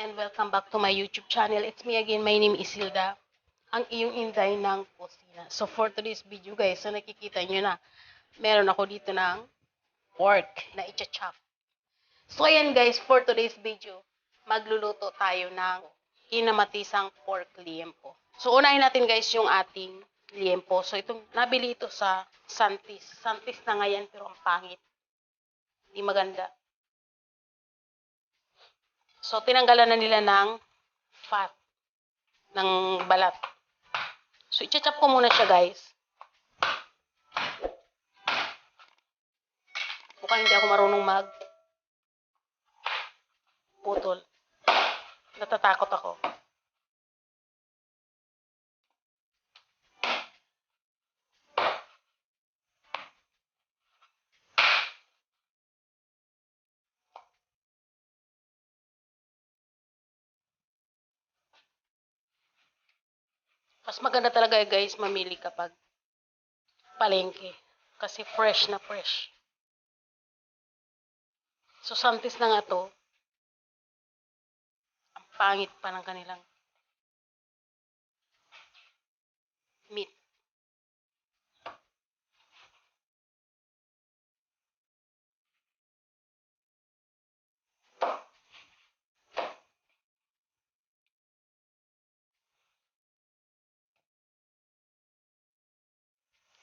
and welcome back to my YouTube channel. It's me again, my name is Hilda, ang iyong inday ng kusina. So for today's video guys, so nakikita nyo na, meron ako dito ng pork na i-chop. So ayan guys, for today's video, magluluto tayo ng kinamatisang pork liempo. So unahin natin guys yung ating liempo. So itong nabili ito sa Santis. Santis na ngayon pero ang pangit. Hindi maganda. So, tinanggalan na nila ng fat, ng balat. So, i-chop ko muna siya, guys. Mukhang hindi ako marunong putol. Natatakot ako. Mas maganda talaga guys mamili kapag palengke. Kasi fresh na fresh. So, Santis na nga to. Ang pangit pa ng kanilang meat.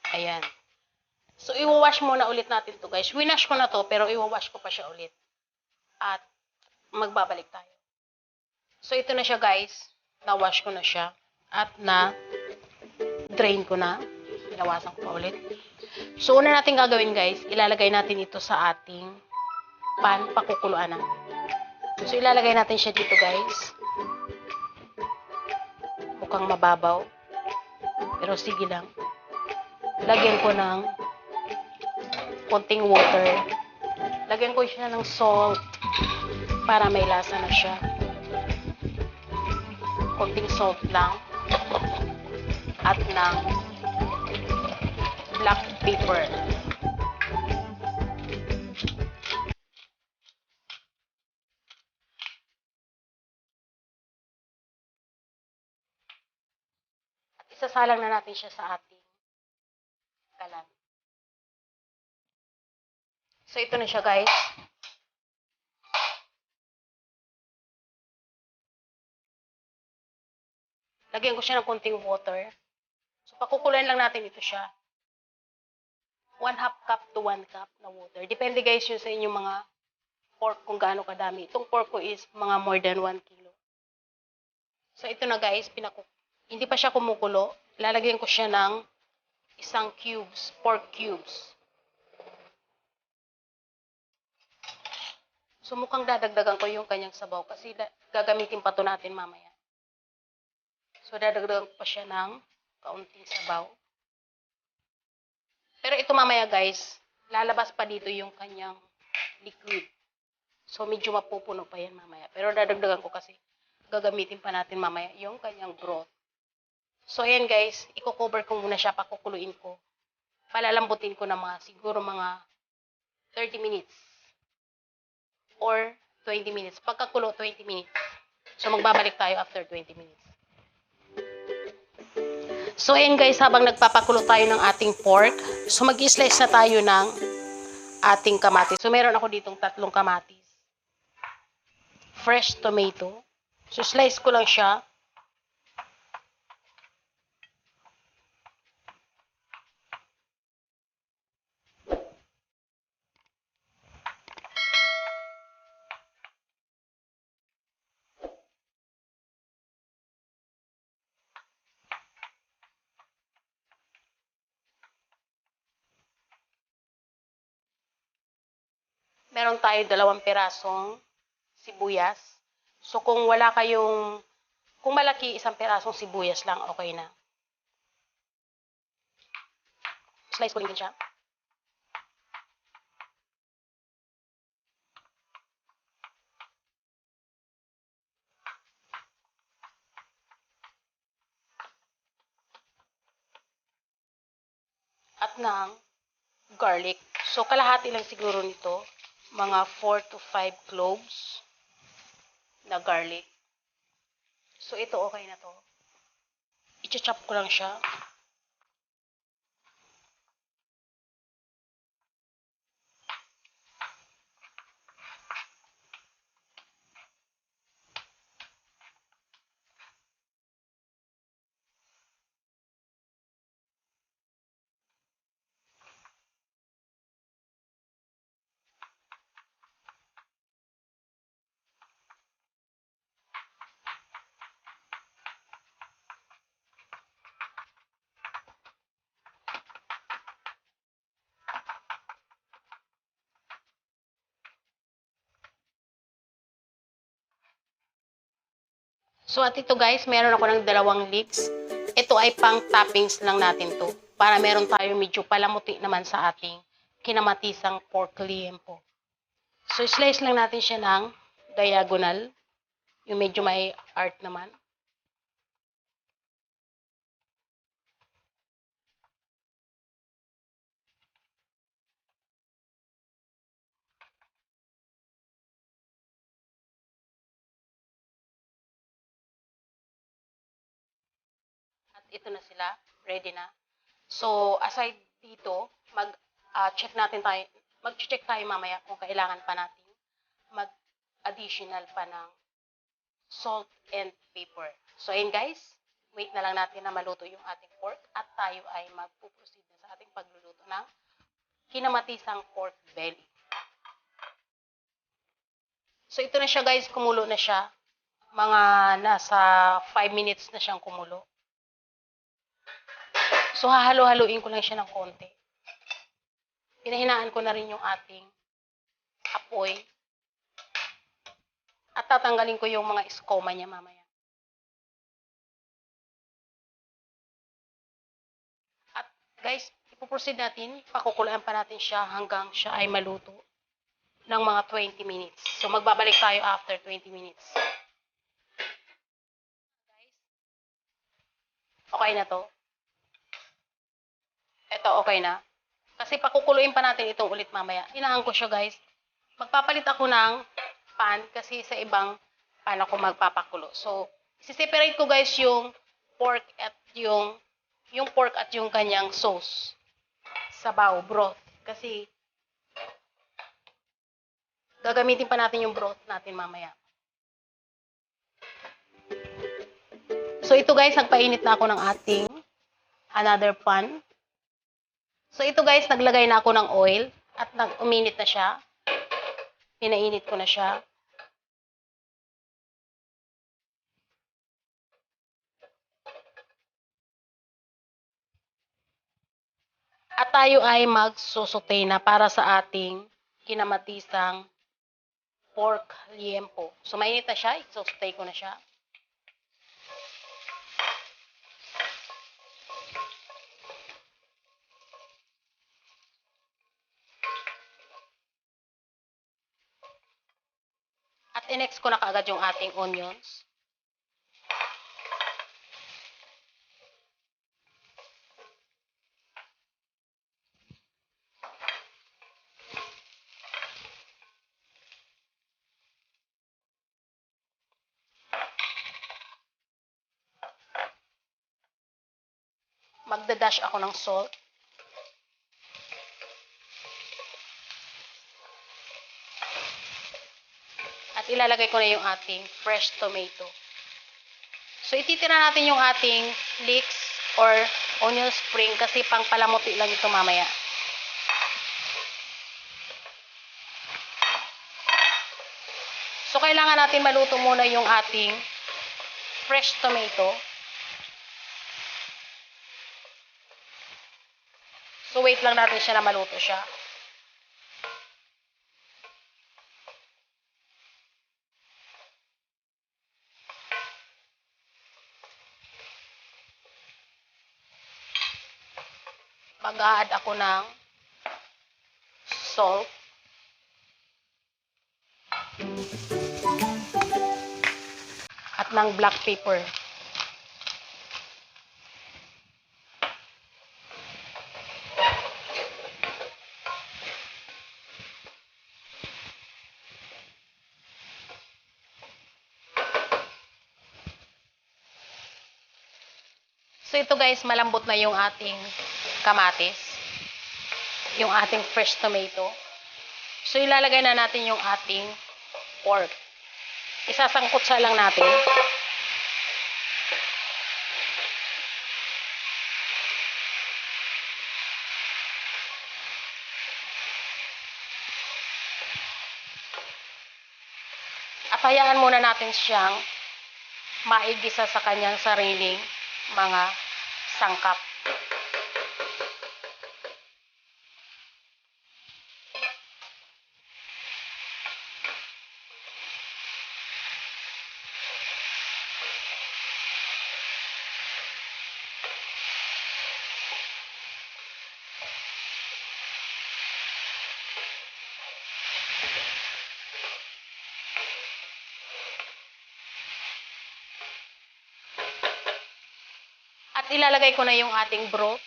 Ayan. So, i-wash muna ulit natin to guys. Winash ko na to, pero i-wash ko pa siya ulit. At magbabalik tayo. So, ito na siya guys. Na-wash ko na siya. At na-drain ko na. Pinawasan ko pa ulit. So, una natin gagawin guys, ilalagay natin ito sa ating pan, pakukuluan natin. So, ilalagay natin siya dito guys. Mukhang mababaw. Pero sige lang. Lagyan ko ng konting water. Lagyan ko siya ng salt para may lasa na siya. Konting salt lang. At ng black pepper. At isasalang na natin siya sa ating kalan. So, ito na siya guys. Lagyan ko siya ng konting water. So, pakukuluan lang natin ito siya. 1/2 cup to 1 cup na water. Depende guys yun sa inyong mga pork kung gaano kadami. Itong pork ko is mga more than 1 kilo. So, ito na guys. Hindi pa siya kumukulo. Lalagyan ko siya ng isang cubes, pork cubes. So, mukhang dadagdagan ko yung kanyang sabaw kasi gagamitin pa to natin mamaya. So, dadagdagan ko pa siya ng kaunting sabaw. Pero ito mamaya guys, lalabas pa dito yung kanyang liquid. So, medyo mapupuno pa yan mamaya. Pero dadagdagan ko kasi gagamitin pa natin mamaya yung kanyang broth. So, ayan guys, i-cover ko muna siya, pakukuluin ko. Palalambutin ko na siguro mga 30 minutes. Or 20 minutes. Pagkakulo, 20 minutes. So, magbabalik tayo after 20 minutes. So, ayan guys, habang nagpapakulo tayo ng ating pork, so mag-slice na tayo ng ating kamatis. So, meron ako ditong 3 kamatis. Fresh tomato. So, slice ko lang siya. Meron tayo 2 pirasong sibuyas. So, kung malaki, 1 pirasong sibuyas lang, okay na. Slice ko din siya. At ng garlic. So, kalahati lang siguro nito. Mga 4 to 5 cloves na garlic. So, ito okay na to. I-chop ko lang siya. So, at ito guys, meron ako ng 2 leeks. Ito ay pang toppings lang natin to. Para meron tayo medyo palamuti naman sa ating kinamatisang pork liempo. So, slice lang natin siya ng diagonal. Yung medyo may art naman. At ito na sila. Ready na. So, aside dito, mag-check natin tayo. Mag-check tayo mamaya kung kailangan pa natin mag-additional pa ng salt and pepper. So, ayun guys. Wait na lang natin na maluto yung ating pork at tayo ay magpuproceed na sa ating pagluluto ng kinamatisang pork belly. So, ito na siya guys. Kumulo na siya. Mga nasa 5 minutes na siyang kumulo. So, hahalo-haluin ko lang siya ng konti. Pinahinaan ko na rin yung ating apoy. At tatanggalin ko yung mga iskoma niya mamaya. At guys, ipoproceed natin. Pakukuluan pa natin siya hanggang siya ay maluto ng mga 20 minutes. So, magbabalik tayo after 20 minutes. Guys, okay na to. Ito, okay na. Kasi pakukuluin pa natin itong ulit mamaya. Hinaan ko siya guys. Magpapalit ako ng pan kasi sa ibang pan ako magpapakulo. So, separate ko guys yung pork at yung pork at yung kanyang sauce. Sabaw, broth. Kasi gagamitin pa natin yung broth natin mamaya. So, ito guys, nagpainit na ako ng ating another pan. So, ito guys, naglagay na ako ng oil at uminit na siya. Pinainit ko na siya. At tayo ay magsusote na para sa ating kinamatisang pork liempo. So, mainit na siya. Isosote ko na siya. At i-next ko na kaagad yung ating onions. Magdadash ako ng salt. At ilalagay ko na yung ating fresh tomato. So, ititira natin yung ating leeks or onion spring kasi pang palamuti lang ito mamaya. So, kailangan natin maluto muna yung ating fresh tomato. So, wait lang natin siya na maluto siya. Mag-a-add ako ng salt. At ng black pepper. So ito guys, malambot na yung ating kamatis. Yung ating fresh tomato. So ilalagay na natin yung ating pork. Isasangkot sa lang natin. At hayaan muna natin siyang maigisa sa kanyang sariling mga sangkap. At ilalagay ko na yung ating broth.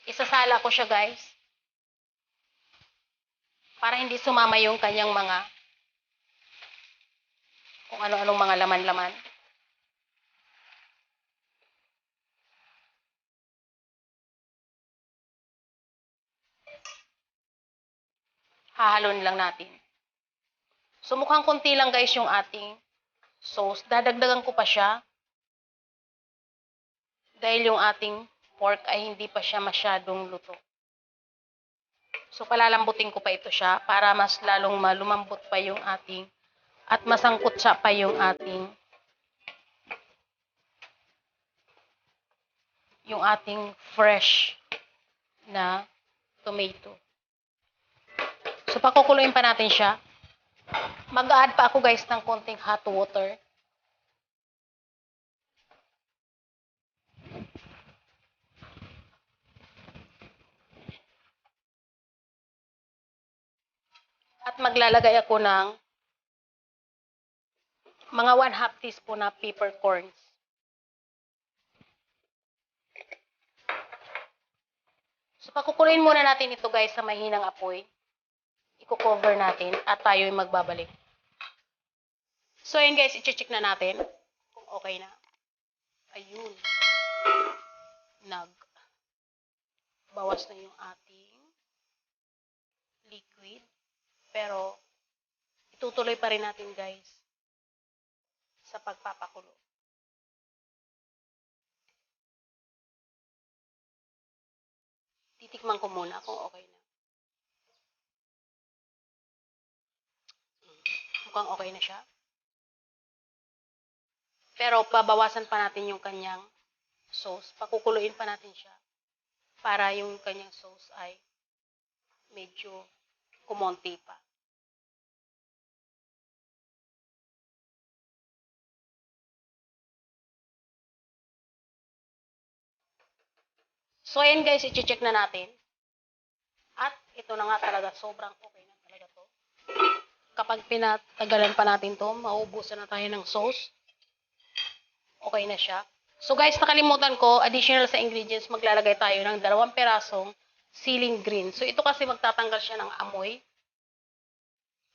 Isasala ko siya guys. Para hindi sumama yung kanyang mga kung ano-anong mga laman-laman. Hahalon lang natin. So mukhang konti lang guys yung ating sauce. Dadagdagan ko pa siya. Dahil yung ating pork ay hindi pa siya masyadong luto. So palalambutin ko pa ito siya para mas lalong malumambot pa yung ating at masangkot siya pa yung ating fresh na tomato. So pakukuluin pa natin siya. Mag-add pa ako guys ng konting hot water. At maglalagay ako ng mga 1/2 teaspoon na peppercorns. So pakukuluin muna natin ito guys sa mahinang apoy. I-cover natin at tayo ay magbabalik. So ayun guys, i-check na natin kung okay na. Ayun. Bawas na yung ating liquid. Pero, itutuloy pa rin natin guys sa pagpapakulo. Titikman ko muna kung okay na. Mukhang okay na siya. Pero, pabawasan pa natin yung kanyang sauce. Pakukuluin pa natin siya para yung kanyang sauce ay medyo kumonti pa. So, ayan guys, i-check na natin. At ito na nga talaga, sobrang okay na talaga to. Kapag pinatagalan pa natin to, mauubusan na tayo ng sauce. Okay na siya. So guys, nakalimutan ko, additional sa ingredients, maglalagay tayo ng 2 perasong siling green. So ito kasi magtatanggal siya ng amoy.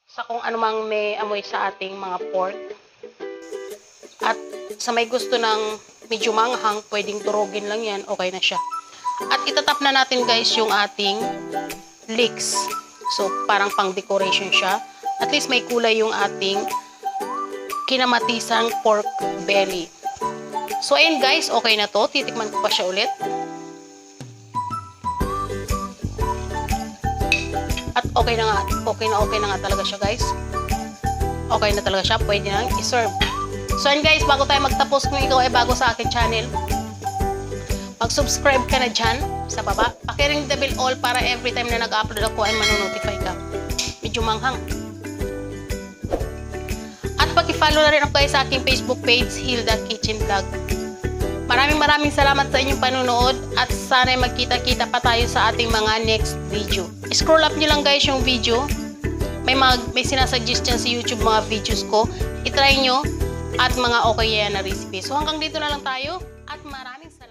Sa kung anumang may amoy sa ating mga pork. At sa may gusto ng medyo manghang, pwedeng durugin lang yan, okay na siya. At itatap na natin guys yung ating leeks. So parang pang decoration siya. At least may kulay yung ating kinamatisang pork belly. So ayun guys, okay na to. Titikman ko pa siya ulit. At okay na nga talaga siya guys. Okay na talaga siya, pwede nang i-serve. So ayun guys, bago tayo magtapos, kung ikaw ay bago sa akin channel, mag-subscribe ka na dyan sa baba. Pakiring the bell all para every time na nag-upload ako ay manonotify ka. Medyo manghang. At paki-follow na rin ako guys sa aking Facebook page, Hilda Kitchen Vlog. Maraming salamat sa inyong panunood at sana'y magkita-kita pa tayo sa ating mga next video. Scroll up nyo lang guys yung video. May sinasuggest dyan sa YouTube mga videos ko. I-try nyo at mga okay yan na recipe. So hanggang dito na lang tayo at maraming salamat.